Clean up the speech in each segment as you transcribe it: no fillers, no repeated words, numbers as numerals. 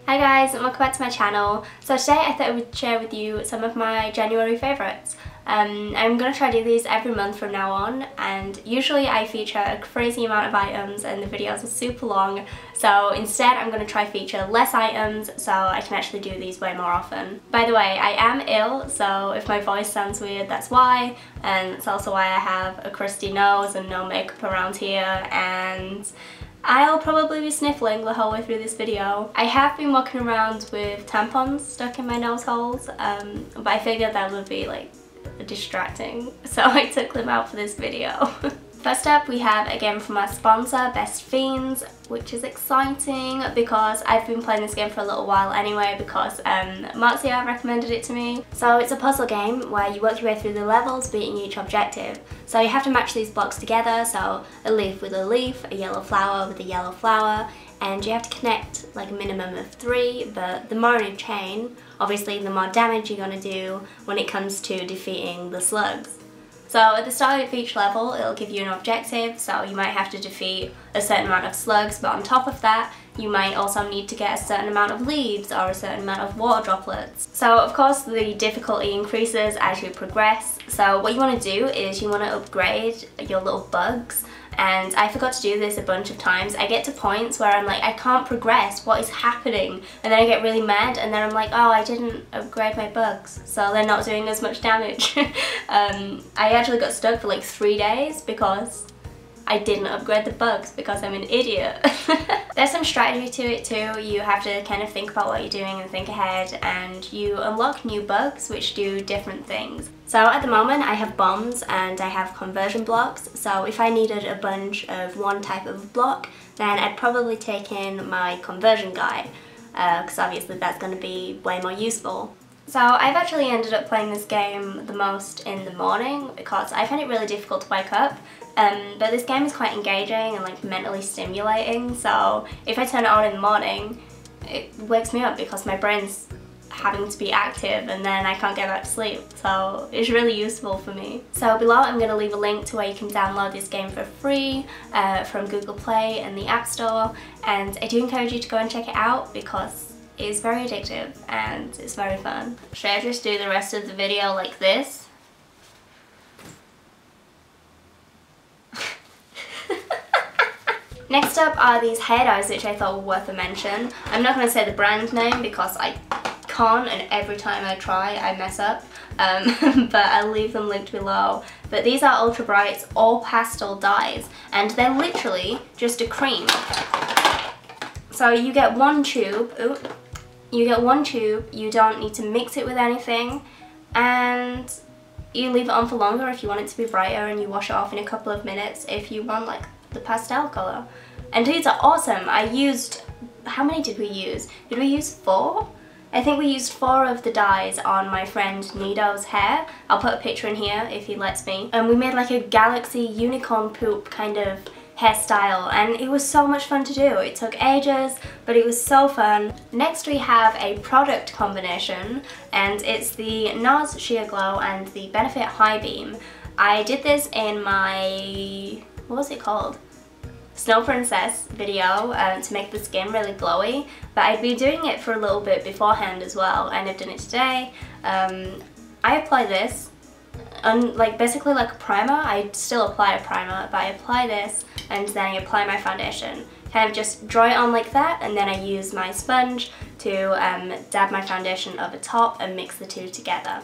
Hi guys, and welcome back to my channel. So today I thought I would share with you some of my January favourites. I'm going to try to do these every month from now on, and usually I feature a crazy amount of items and the videos are super long, so instead I'm going to try feature less items so I can actually do these way more often. By the way, I am ill, so if my voice sounds weird, that's why, and it's also why I have a crusty nose and no makeup around here, and I'll probably be sniffling the whole way through this video. I have been walking around with tampons stuck in my nose holes, but I figured that would be like distracting, so I took them out for this video. First up we have, again from our sponsor, Best Fiends, which is exciting because I've been playing this game for a little while anyway because Marzia recommended it to me. So it's a puzzle game where you work your way through the levels beating each objective. So you have to match these blocks together, so a leaf with a leaf, a yellow flower with a yellow flower, and you have to connect like a minimum of 3, but the more in a chain, obviously the more damage you're going to do when it comes to defeating the slugs. So at the start of each level it'll give you an objective, so you might have to defeat a certain amount of slugs, but on top of that you might also need to get a certain amount of leaves or a certain amount of water droplets. So of course the difficulty increases as you progress, so what you want to do is you want to upgrade your little bugs. And I forgot to do this a bunch of times. I get to points where I'm like, I can't progress, what is happening? And then I get really mad and then I'm like, oh, I didn't upgrade my bugs, so they're not doing as much damage. I actually got stuck for like 3 days because I didn't upgrade the bugs because I'm an idiot. There's some strategy to it too. You have to kind of think about what you're doing and think ahead, and you unlock new bugs which do different things. So at the moment I have bombs and I have conversion blocks, so if I needed a bunch of one type of block then I'd probably take in my conversion guy, because obviously that's going to be way more useful. So I've actually ended up playing this game the most in the morning because I find it really difficult to wake up. But this game is quite engaging and like mentally stimulating, so if I turn it on in the morning it wakes me up because my brain's having to be active and then I can't get back to sleep, so it's really useful for me. So below I'm going to leave a link to where you can download this game for free from Google Play and the App Store, and I do encourage you to go and check it out because it is very addictive and it's very fun. Should I just do the rest of the video like this? Next up are these hair dyes which I thought were worth a mention. I'm not going to say the brand name because I can't, and every time I try I mess up, but I'll leave them linked below. But these are Ultra Bright's all pastel dyes and they're literally just a cream. So you get one tube, you don't need to mix it with anything, and you leave it on for longer if you want it to be brighter, and you wash it off in a couple of minutes if you want like the pastel colour. And these are awesome. I used, how many did we use? Did we use 4? I think we used 4 of the dyes on my friend Nido's hair. I'll put a picture in here if he lets me. And we made like a galaxy unicorn poop kind of hairstyle, and it was so much fun to do. It took ages, but it was so fun. Next we have a product combination, and it's the Nars Sheer Glow and the Benefit High Beam. I did this in my, what was it called? Snow Princess video to make the skin really glowy, but I'd been doing it for a little bit beforehand as well, and I've done it today. I apply this, like basically like a primer. I still apply a primer, but I apply this and then I apply my foundation. Kind of just draw it on like that, and then I use my sponge to dab my foundation over top and mix the two together.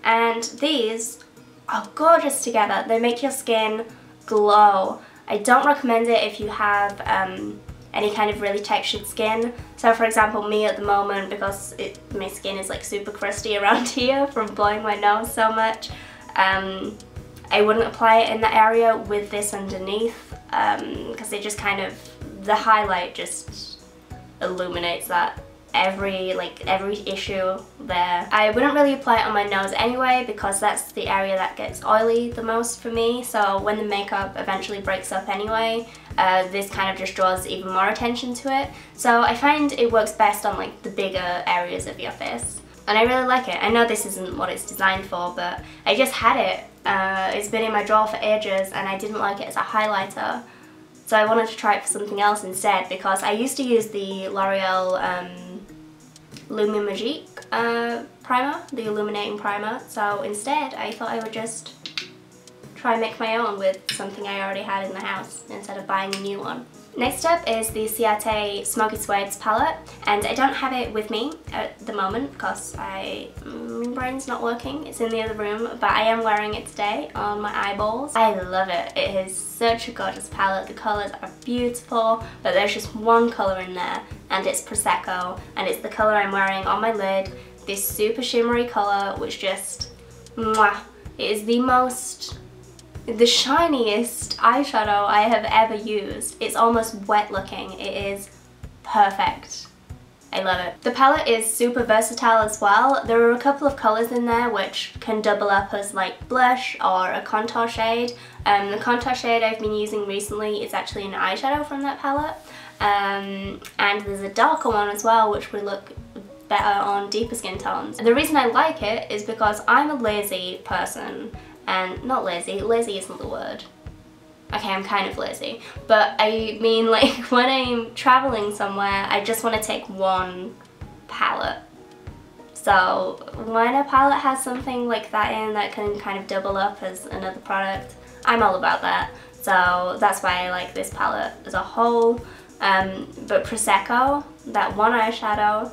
And these are gorgeous together. They make your skin glow. I don't recommend it if you have any kind of really textured skin. So for example, me at the moment, because my skin is like super crusty around here from blowing my nose so much, I wouldn't apply it in that area with this underneath, because it just kind of, the highlight just illuminates that every issue there. I wouldn't really apply it on my nose anyway because that's the area that gets oily the most for me, so when the makeup eventually breaks up anyway, this kind of just draws even more attention to it. So I find it works best on like the bigger areas of your face, and I really like it. I know this isn't what it's designed for, but I just had it. It's been in my drawer for ages and I didn't like it as a highlighter. So I wanted to try it for something else instead, because I used to use the L'Oreal Lumi Magique primer, the illuminating primer. So instead I thought I would just try and make my own with something I already had in the house instead of buying a new one. Next up is the Ciate Smoky Suedes palette, and I don't have it with me at the moment because my brain's not working. It's in the other room, but I am wearing it today on my eyeballs. I love it. It is such a gorgeous palette. The colours are beautiful, but there's just one colour in there, and it's Prosecco, and it's the colour I'm wearing on my lid. This super shimmery colour, which just, mwah, it is the shiniest eyeshadow I have ever used. It's almost wet looking. It is perfect. I love it. The palette is super versatile as well. There are a couple of colours in there which can double up as like blush or a contour shade. The contour shade I've been using recently is actually an eyeshadow from that palette. And there's a darker one as well which would look better on deeper skin tones. The reason I like it is because I'm a lazy person. And not lazy isn't the word. Okay, I'm kind of lazy, but I mean like when I'm traveling somewhere, I just want to take one palette. So when a palette has something like that in that can kind of double up as another product, I'm all about that. So that's why I like this palette as a whole. But Prosecco, that one eyeshadow,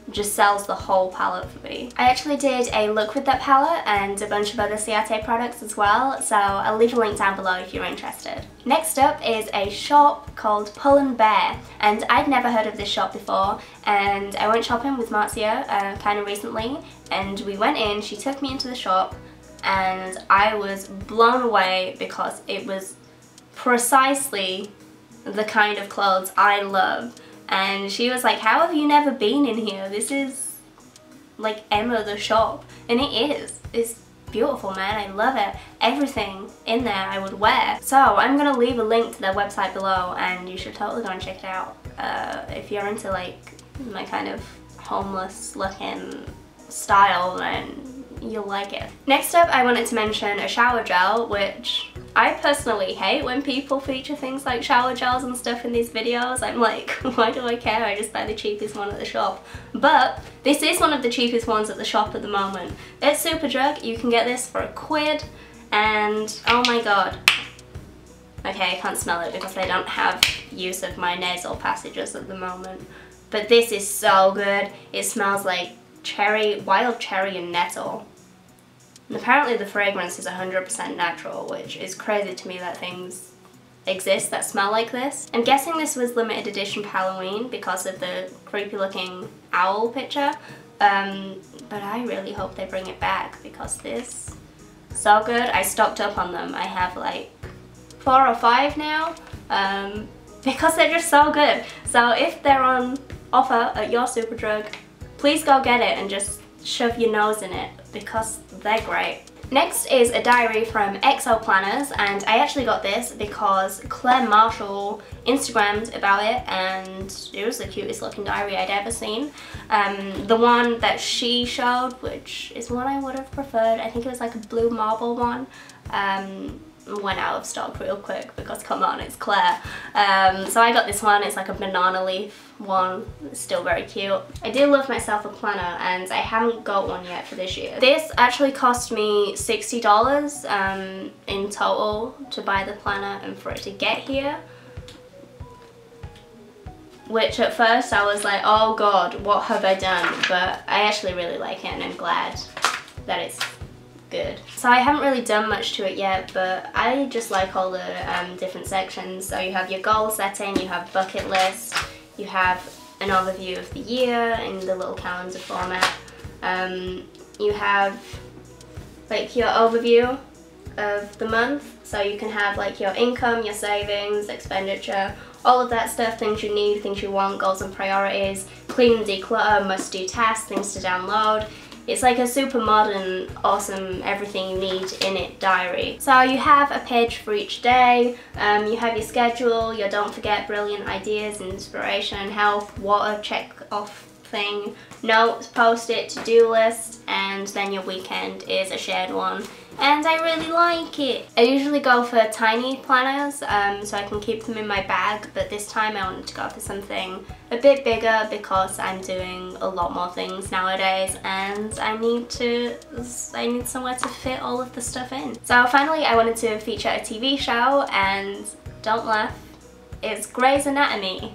just sells the whole palette for me. I actually did a look with that palette and a bunch of other Ciate products as well, so I'll leave a link down below if you're interested. Next up is a shop called Pull&BEAR, and I'd never heard of this shop before, and I went shopping with Marzia kind of recently, and we went in, she took me into the shop, and I was blown away because it was precisely the kind of clothes I love. And she was like, how have you never been in here? This is like Emma the shop. And it is. It's beautiful, man. I love it. Everything in there I would wear. So I'm going to leave a link to their website below and you should totally go and check it out. If you're into like my kind of homeless looking style, then you'll like it. Next up I wanted to mention a shower gel, which I personally hate when people feature things like shower gels and stuff in these videos. I'm like, why do I care? I just buy the cheapest one at the shop. But this is one of the cheapest ones at the shop at the moment. It's Superdrug. You can get this for £1, and oh my god. Okay, I can't smell it because I don't have use of my nasal passages at the moment. But this is so good. It smells like cherry, wild cherry and nettle. And apparently the fragrance is 100% natural, which is crazy to me that things exist that smell like this. I'm guessing this was limited edition for Halloween because of the creepy looking owl picture, but I really hope they bring it back because this is so good. I stocked up on them. I have like 4 or 5 now because they're just so good. So if they're on offer at your Superdrug, please go get it and just shove your nose in it because they're great. Next is a diary from XO Planners, and I actually got this because Claire Marshall Instagrammed about it and it was the cutest looking diary I'd ever seen. The one that she showed, which is one I would have preferred, I think it was like a blue marble one, went out of stock real quick because come on, it's Claire. So I got this one. It's like a banana leaf one. It's still very cute. I do love myself a planner and I haven't got one yet for this year. This actually cost me $60 in total to buy the planner and for it to get here, which at first I was like, oh god, what have I done? But I actually really like it and I'm glad that it's good. So I haven't really done much to it yet, but I just like all the different sections. So you have your goal setting, you have bucket list, you have an overview of the year in the little calendar format, you have like your overview of the month, so you can have like your income, your savings, expenditure, all of that stuff, things you need, things you want, goals and priorities, clean and declutter, must do tasks, things to download. It's like a super modern, awesome, everything you need in it diary. So you have a page for each day, you have your schedule, your don't forget brilliant ideas, inspiration, health, water, check off thing, notes, post-it, to-do list, and then your weekend is a shared one and I really like it. I usually go for tiny planners so I can keep them in my bag, but this time I wanted to go for something a bit bigger because I'm doing a lot more things nowadays and I need somewhere to fit all of the stuff in. So finally I wanted to feature a TV show, and don't laugh, it's Grey's Anatomy.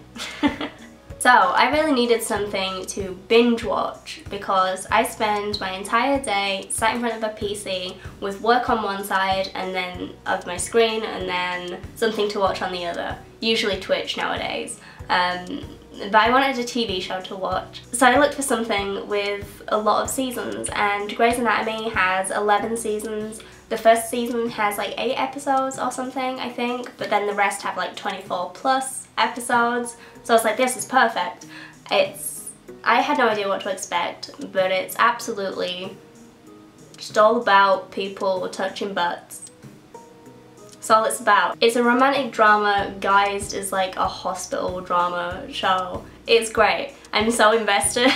So I really needed something to binge watch because I spend my entire day sat in front of a PC with work on one side and then of my screen and then something to watch on the other, usually Twitch nowadays. But I wanted a TV show to watch. So I looked for something with a lot of seasons, and Grey's Anatomy has 11 seasons. The first season has like 8 episodes or something, I think, but then the rest have like 24 plus episodes. So I was like, this is perfect. I had no idea what to expect, but it's absolutely just all about people touching butts. That's all it's about. It's a romantic drama guised as like a hospital drama show. It's great. I'm so invested.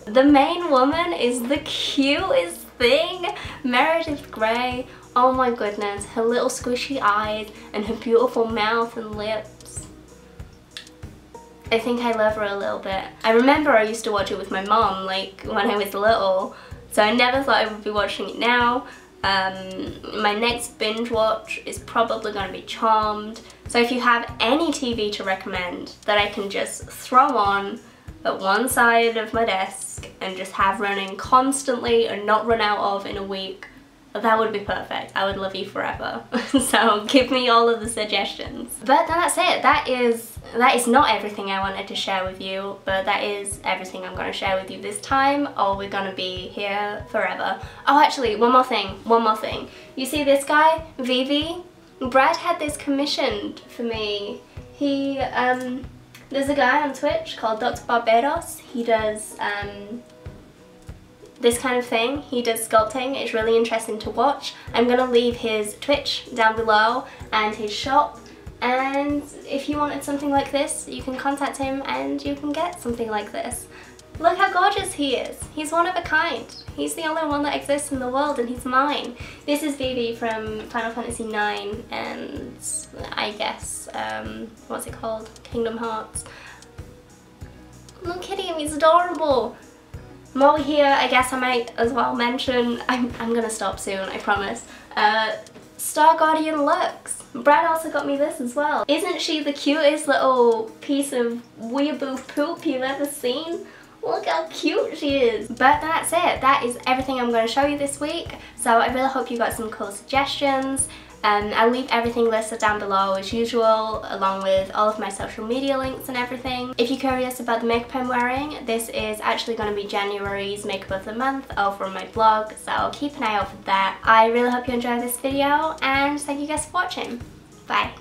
The main woman is the cutest thing. Meredith Grey. Oh my goodness. Her little squishy eyes and her beautiful mouth and lips. I think I love her a little bit. I remember I used to watch it with my mom like when I was little, so I never thought I would be watching it now. My next binge watch is probably going to be Charmed. So if you have any TV to recommend that I can just throw on at one side of my desk and just have running constantly and not run out of in a week, that would be perfect. I would love you forever. So give me all of the suggestions. But then that's it. That is not everything I wanted to share with you, but that is everything I'm going to share with you this time, or we're going to be here forever. Oh, actually, one more thing. You see this guy, Vivi? Brad had this commissioned for me. There's a guy on Twitch called Dr. Barbados. He does this kind of thing. He does sculpting. It's really interesting to watch. I'm going to leave his Twitch down below and his shop, and if you wanted something like this, you can contact him and you can get something like this. Look how gorgeous he is. He's one of a kind. He's the only one that exists in the world, and he's mine. This is Vivi from Final Fantasy IX and I guess, what's it called? Kingdom Hearts. Look at him, he's adorable. While we're here, I guess I might as well mention, I'm gonna stop soon, I promise. Star Guardian Lux. Brad also got me this as well. Isn't she the cutest little piece of weeaboo poop you've ever seen? Look how cute she is. But that's it. That is everything I'm going to show you this week. So I really hope you got some cool suggestions. I'll leave everything listed down below as usual, along with all of my social media links and everything. If you're curious about the makeup I'm wearing, this is actually going to be January's makeup of the month over on my blog, so keep an eye out for that. I really hope you enjoyed this video, and thank you guys for watching. Bye.